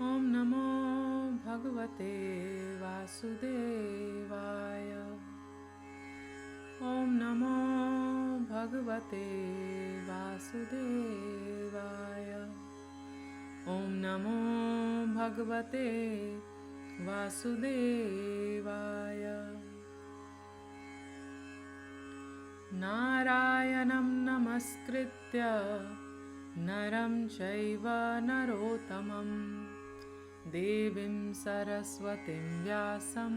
Om Namo Bhagavate Vasudevaya. Om Namo Bhagavate Vasudevaya. Om Namo Bhagavate Vasudevaya. Narayanam Namaskritya Naram Chaiva Narottamam Devim Saraswatim Vyasam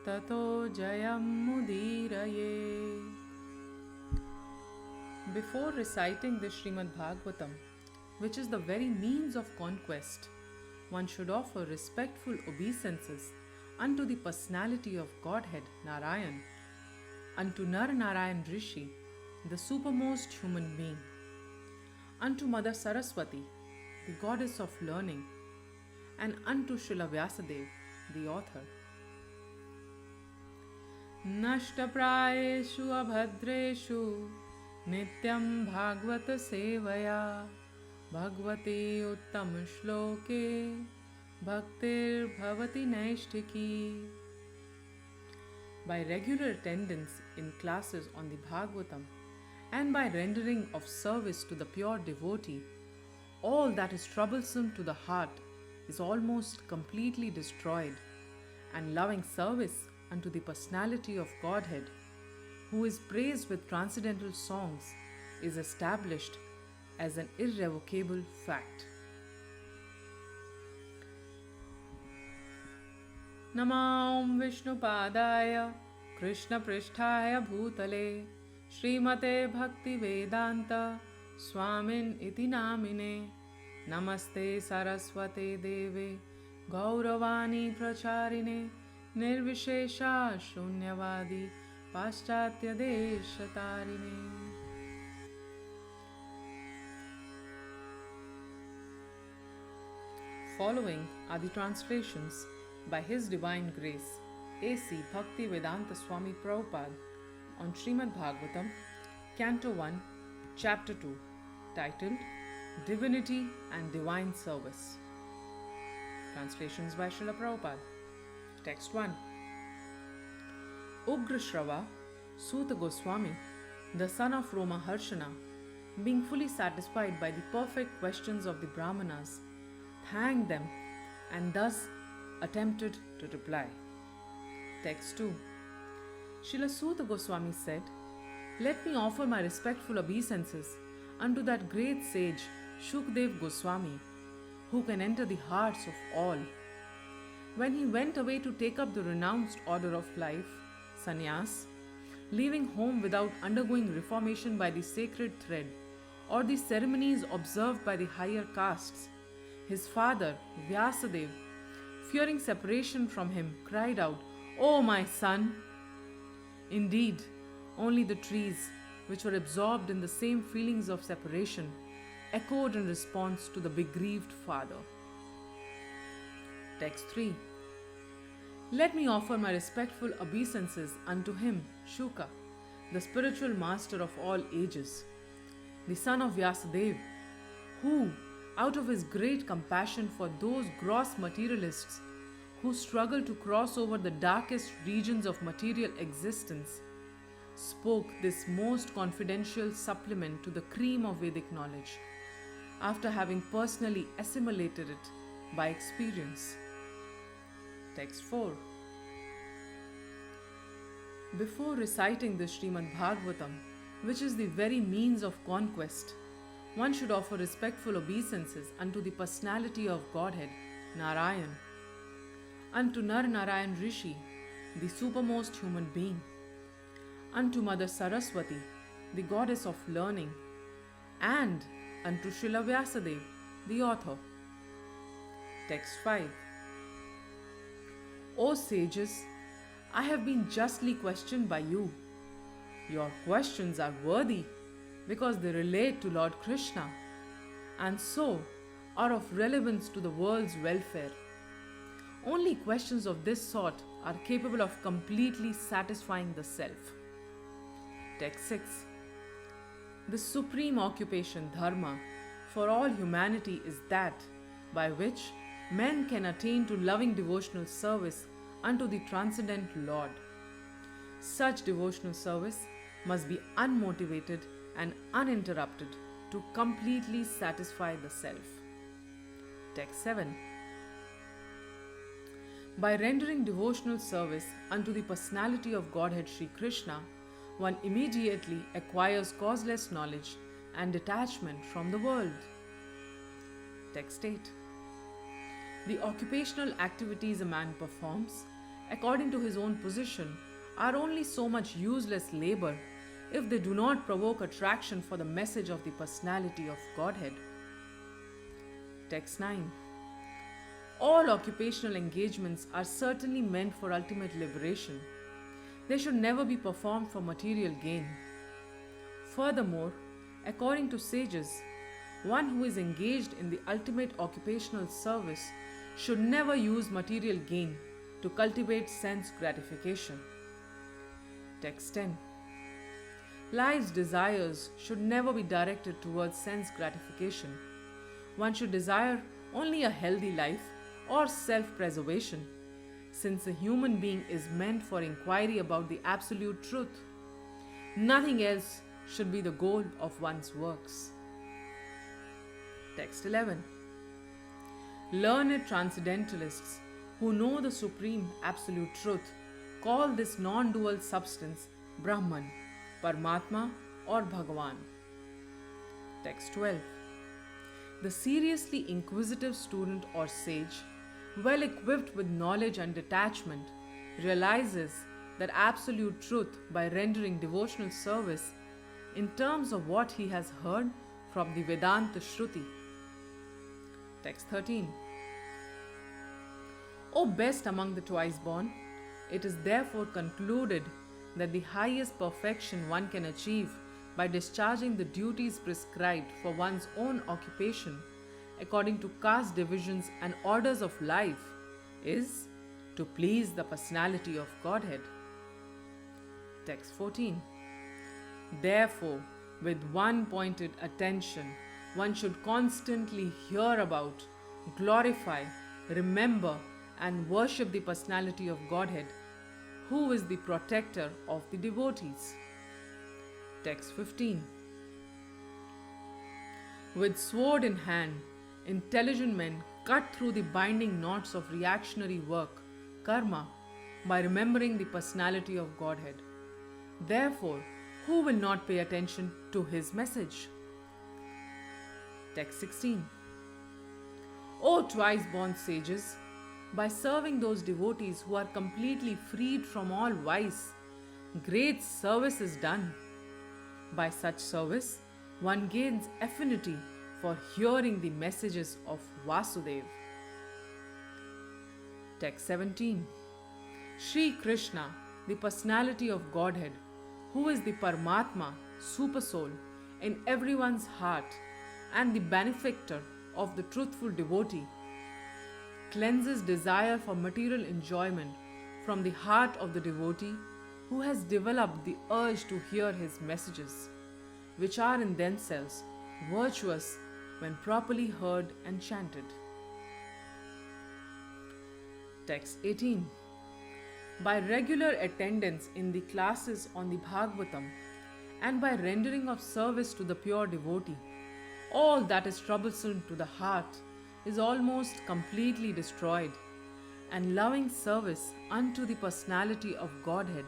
Tato Jayam Mudiraye. Before reciting the Srimad Bhagavatam, which is the very means of conquest, one should offer respectful obeisances unto the personality of Godhead Narayan, unto Nar Narayan Rishi, the supermost human being, unto Mother Saraswati, the goddess of learning, and unto Srila Vyasadeva, the author. Nashtaprayeshu abhadreshu nityam bhagavata sevaya bhagavate uttam shloke bhaktir bhavati naishtiki. By regular attendance in classes on the Bhagavatam and by rendering of service to the pure devotee, all that is troublesome to the heart is almost completely destroyed, and loving service unto the personality of Godhead, who is praised with transcendental songs, is established as an irrevocable fact. Namam Vishnupadaya Krishna Pristhaya Bhutale Srimate Bhaktivedanta Swamin iti namine Namaste Saraswate Deve Gauravani Pracharine Nirvishesha Shunyavadi Paschatya Deshatarine. Following are the translations by His Divine Grace A.C. Bhaktivedanta Swami Prabhupada on Srimad Bhagavatam, Canto-1, Chapter-2, titled Divinity and Divine Service. Translations by Srila Prabhupada. Text 1. Ugra Shrava, Suta Goswami, the son of Roma Harshana, being fully satisfied by the perfect questions of the Brahmanas, thanked them and thus attempted to reply. Text 2. Srila Suta Goswami said, "Let me offer my respectful obeisances unto that great sage Shukdev Goswami, who can enter the hearts of all. When he went away to take up the renounced order of life, sannyas, leaving home without undergoing reformation by the sacred thread or the ceremonies observed by the higher castes, his father, Vyasadeva, fearing separation from him, cried out, 'O my son!' Indeed, only the trees, which were absorbed in the same feelings of separation, echoed in response to the bereaved father." Text 3. Let me offer my respectful obeisances unto him, Shuka, the spiritual master of all ages, the son of Vyasadeva, who, out of his great compassion for those gross materialists who struggle to cross over the darkest regions of material existence, spoke this most confidential supplement to the cream of Vedic knowledge, after having personally assimilated it by experience. Text 4. Before reciting the Srimad Bhagavatam, which is the very means of conquest, one should offer respectful obeisances unto the personality of Godhead, Narayan, unto Nar Narayan Rishi, the supermost human being, unto Mother Saraswati, the goddess of learning, and unto Srila Vyasadeva, the author. Text 5. O sages, I have been justly questioned by you. Your questions are worthy because they relate to Lord Krishna and so are of relevance to the world's welfare. Only questions of this sort are capable of completely satisfying the self. Text 6. The supreme occupation, dharma, for all humanity is that by which men can attain to loving devotional service unto the transcendent Lord. Such devotional service must be unmotivated and uninterrupted to completely satisfy the self. Text 7. By rendering devotional service unto the personality of Godhead Sri Krishna, one immediately acquires causeless knowledge and detachment from the world. Text 8. The occupational activities a man performs, according to his own position, are only so much useless labor if they do not provoke attraction for the message of the personality of Godhead. Text 9. All occupational engagements are certainly meant for ultimate liberation. They should never be performed for material gain. Furthermore, according to sages, one who is engaged in the ultimate occupational service should never use material gain to cultivate sense gratification. Text 10. Life's desires should never be directed towards sense gratification. One should desire only a healthy life or self-preservation, since a human being is meant for inquiry about the absolute truth. Nothing else should be the goal of one's works. Text 11. Learned transcendentalists who know the supreme absolute truth call this non-dual substance Brahman, Paramatma or Bhagavan. Text 12. The seriously inquisitive student or sage, well equipped with knowledge and detachment, realizes that absolute truth by rendering devotional service in terms of what he has heard from the Vedanta Shruti. Text 13. O best among the twice born, it is therefore concluded that the highest perfection one can achieve by discharging the duties prescribed for one's own occupation according to caste divisions and orders of life is to please the personality of Godhead. Text 14. Therefore, with one pointed attention, one should constantly hear about, glorify, remember, and worship the personality of Godhead, who is the protector of the devotees. Text 15. With sword in hand, intelligent men cut through the binding knots of reactionary work, karma, by remembering the personality of Godhead. Therefore, who will not pay attention to his message? Text 16. O twice-born sages, by serving those devotees who are completely freed from all vice, great service is done. By such service, one gains affinity for hearing the messages of Vasudev. Text 17. Sri Krishna, the personality of Godhead, who is the Paramatma, Supersoul, in everyone's heart and the benefactor of the truthful devotee, cleanses desire for material enjoyment from the heart of the devotee who has developed the urge to hear his messages, which are in themselves virtuous when properly heard and chanted. Text 18. By regular attendance in the classes on the Bhagavatam and by rendering of service to the pure devotee, all that is troublesome to the heart is almost completely destroyed, and loving service unto the personality of Godhead,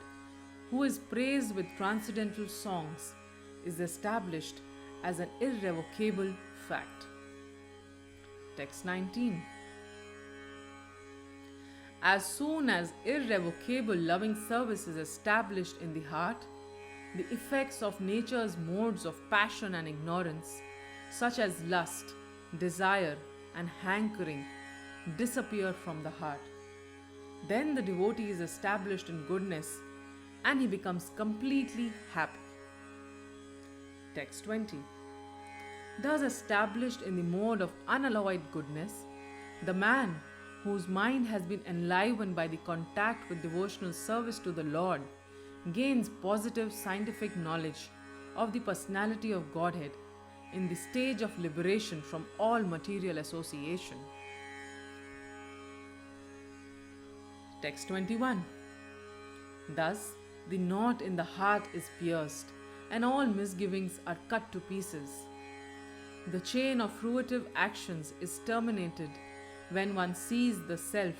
who is praised with transcendental songs, is established as an irrevocable fact. Text 19. As soon as irrevocable loving service is established in the heart, the effects of nature's modes of passion and ignorance, such as lust, desire, and hankering, disappear from the heart. Then the devotee is established in goodness and he becomes completely happy. Text 20. Thus established in the mode of unalloyed goodness, the man whose mind has been enlivened by the contact with devotional service to the Lord gains positive scientific knowledge of the personality of Godhead in the stage of liberation from all material association. Text 21. Thus, the knot in the heart is pierced, and all misgivings are cut to pieces. The chain of fruitive actions is terminated when one sees the self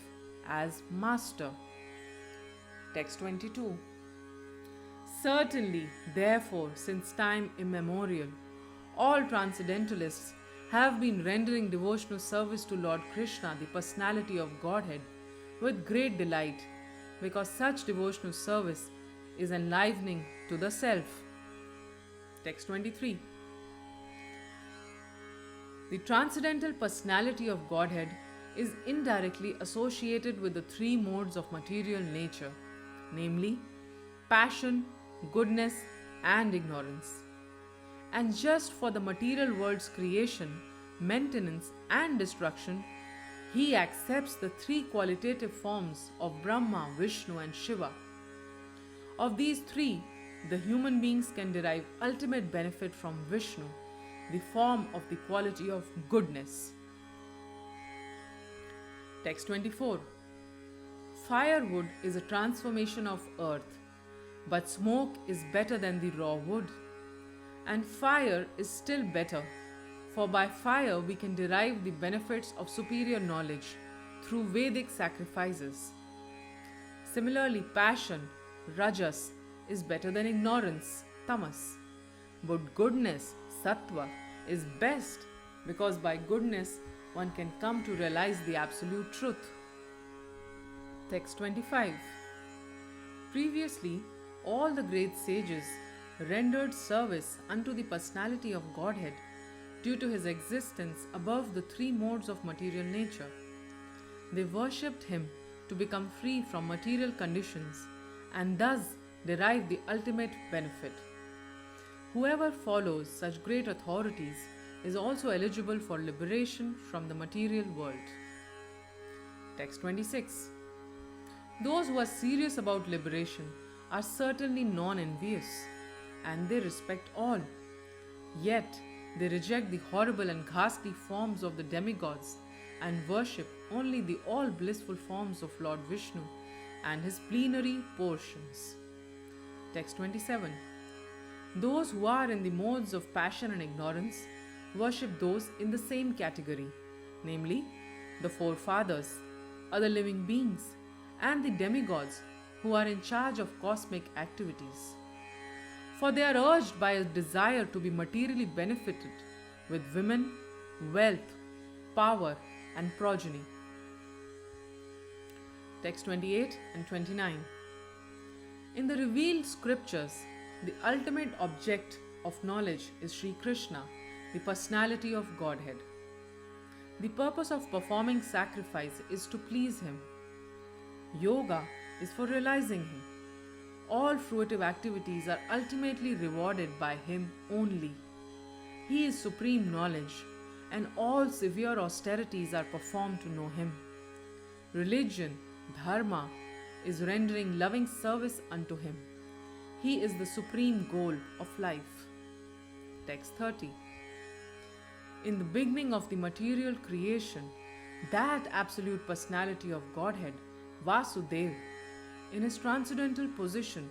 as master. Text 22. Certainly, therefore, since time immemorial, all transcendentalists have been rendering devotional service to Lord Krishna, the personality of Godhead, with great delight, because such devotional service is enlivening to the self. Text 23. The transcendental personality of Godhead is indirectly associated with the three modes of material nature, namely passion, goodness, and ignorance. And just for the material world's creation, maintenance, and destruction, he accepts the three qualitative forms of Brahma, Vishnu, and Shiva. Of these three, the human beings can derive ultimate benefit from Vishnu, the form of the quality of goodness. Text 24. Firewood is a transformation of earth, but smoke is better than the raw wood. And fire is still better, for by fire we can derive the benefits of superior knowledge through Vedic sacrifices. Similarly, passion, rajas, is better than ignorance, tamas. But goodness, sattva, is best because by goodness one can come to realize the absolute truth. Text 25. Previously, all the great sages rendered service unto the personality of Godhead due to his existence above the three modes of material nature. They worshipped him to become free from material conditions and thus derive the ultimate benefit. Whoever follows such great authorities is also eligible for liberation from the material world. Text 26. Those who are serious about liberation are certainly non-envious, and they respect all. Yet, they reject the horrible and ghastly forms of the demigods and worship only the all-blissful forms of Lord Vishnu and his plenary portions. Text 27. Those who are in the modes of passion and ignorance worship those in the same category, namely the forefathers, other living beings, and the demigods who are in charge of cosmic activities. For they are urged by a desire to be materially benefited with women, wealth, power, and progeny. Text 28 and 29. In the revealed scriptures, the ultimate object of knowledge is Sri Krishna, the personality of Godhead. The purpose of performing sacrifice is to please him. Yoga is for realizing him. All fruitive activities are ultimately rewarded by him only. He is supreme knowledge, and all severe austerities are performed to know him. Religion, dharma, is rendering loving service unto him. He is the supreme goal of life. Text 30. In the beginning of the material creation, that absolute personality of Godhead, Vasudeva, in his transcendental position,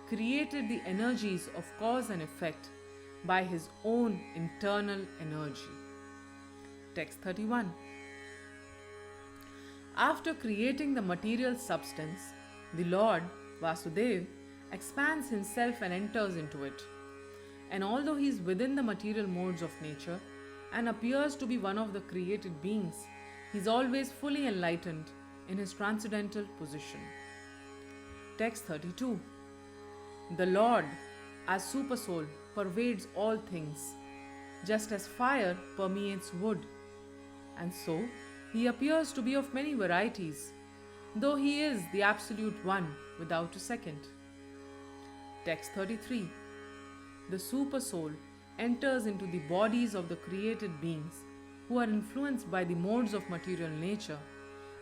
created the energies of cause and effect by his own internal energy. Text 31. After creating the material substance, the Lord, Vasudeva, expands himself and enters into it. And although he is within the material modes of nature and appears to be one of the created beings, he is always fully enlightened in his transcendental position. Text 32. The Lord, as Supersoul, pervades all things, just as fire permeates wood. And so, he appears to be of many varieties, though he is the Absolute One without a second. Text 33. The Supersoul enters into the bodies of the created beings who are influenced by the modes of material nature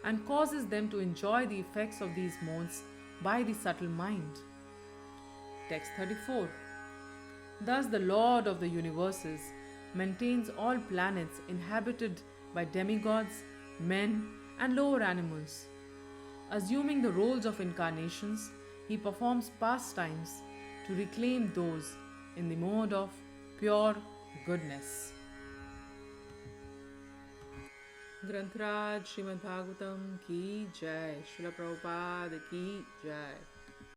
and causes them to enjoy the effects of these modes by the subtle mind. Text 34. Thus the Lord of the universes maintains all planets inhabited by demigods, men, and lower animals. Assuming the roles of incarnations, he performs pastimes to reclaim those in the mode of pure goodness. Grantaraj Srimad Bhagavatam ki jai, Srila Prabhupada ki jai.